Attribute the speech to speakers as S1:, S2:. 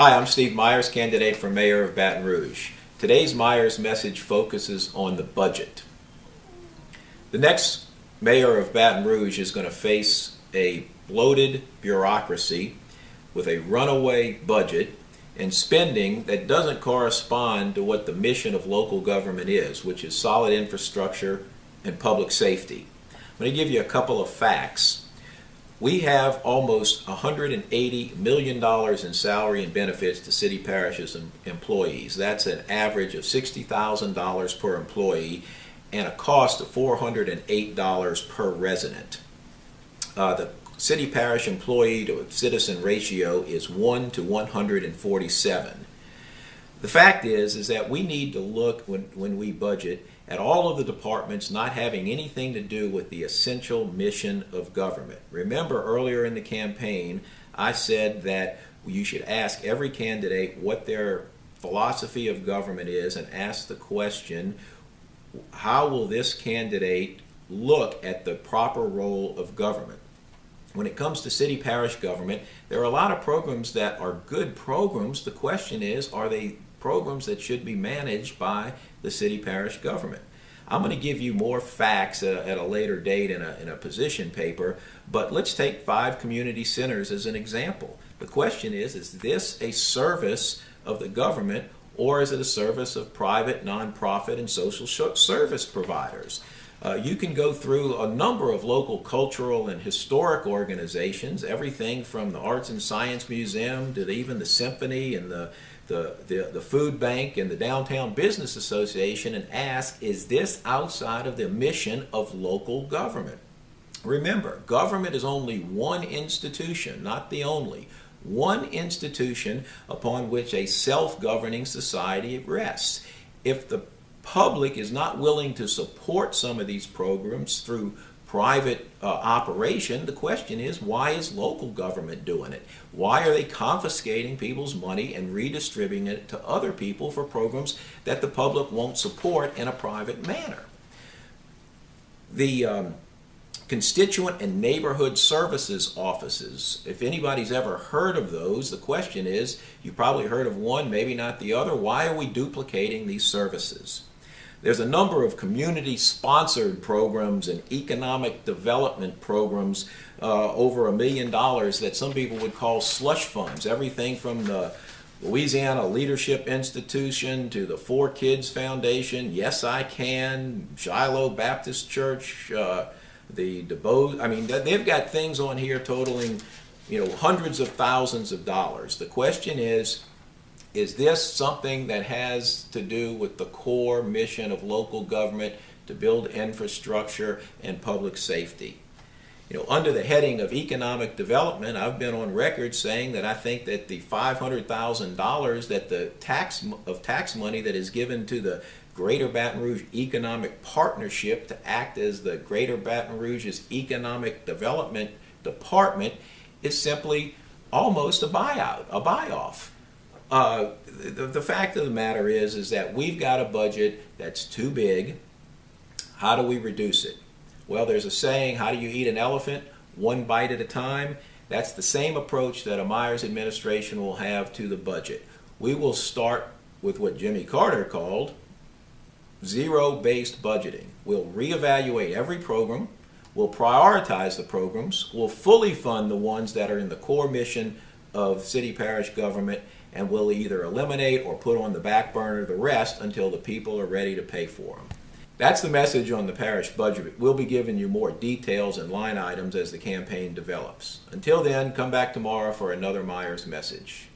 S1: Hi, I'm Steve Myers, candidate for mayor of Baton Rouge. Today's Myers message focuses on the budget. The next mayor of Baton Rouge is going to face a bloated bureaucracy with a runaway budget and spending that doesn't correspond to what the mission of local government is, which is solid infrastructure and public safety. I'm going to give you a couple of facts. We have almost $180 million in salary and benefits to city parishes and employees. That's an average of $60,000 per employee and a cost of $408 per resident. The city parish employee to citizen ratio is 1 to 147. The fact is that we need to look when we budget at all of the departments not having anything to do with the essential mission of government. Remember earlier in the campaign I said that you should ask every candidate what their philosophy of government is and ask the question, how will this candidate look at the proper role of government? When it comes to city parish government, there are a lot of programs that are good programs. The question is, are they programs that should be managed by the city parish government? I'm going to give you more facts at a later date in a position paper, but let's take 5 community centers as an example. The question is this a service of the government, or is it a service of private, nonprofit, and social service providers? You can go through a number of local cultural and historic organizations, everything from the Arts and Science Museum to even the Symphony and the Food Bank and the Downtown Business Association, and ask, is this outside of the mission of local government? Remember, government is only one institution, not the only. One institution upon which a self-governing society rests. If the public is not willing to support some of these programs through private operation, the question is, why is local government doing it? Why are they confiscating people's money and redistributing it to other people for programs that the public won't support in a private manner? The constituent and neighborhood services offices, if anybody's ever heard of those, the question is, you probably heard of one, maybe not the other. Why are we duplicating these services? There's a number of community-sponsored programs and economic development programs, over $1 million, that some people would call slush funds. Everything from the Louisiana Leadership Institution to the 4 Kids Foundation, Yes I Can, Shiloh Baptist Church, the DeBose. I mean, they've got things on here totaling, hundreds of thousands of dollars. The question is this something that has to do with the core mission of local government to build infrastructure and public safety? Under the heading of economic development, I've been on record saying that I think that the $500,000 that the tax money that is given to the Greater Baton Rouge Economic Partnership to act as the Greater Baton Rouge's Economic Development Department is simply almost a buyout, a buy-off. The fact of the matter is that we've got a budget that's too big. How do we reduce it? Well, there's a saying, how do you eat an elephant? One bite at a time. That's the same approach that a Myers administration will have to the budget. We will start with what Jimmy Carter called zero-based budgeting. We'll reevaluate every program. We'll prioritize the programs. We'll fully fund the ones that are in the core mission of city parish government, and we'll either eliminate or put on the back burner the rest until the people are ready to pay for them. That's the message on the parish budget. We'll be giving you more details and line items as the campaign develops. Until then, come back tomorrow for another Myers message.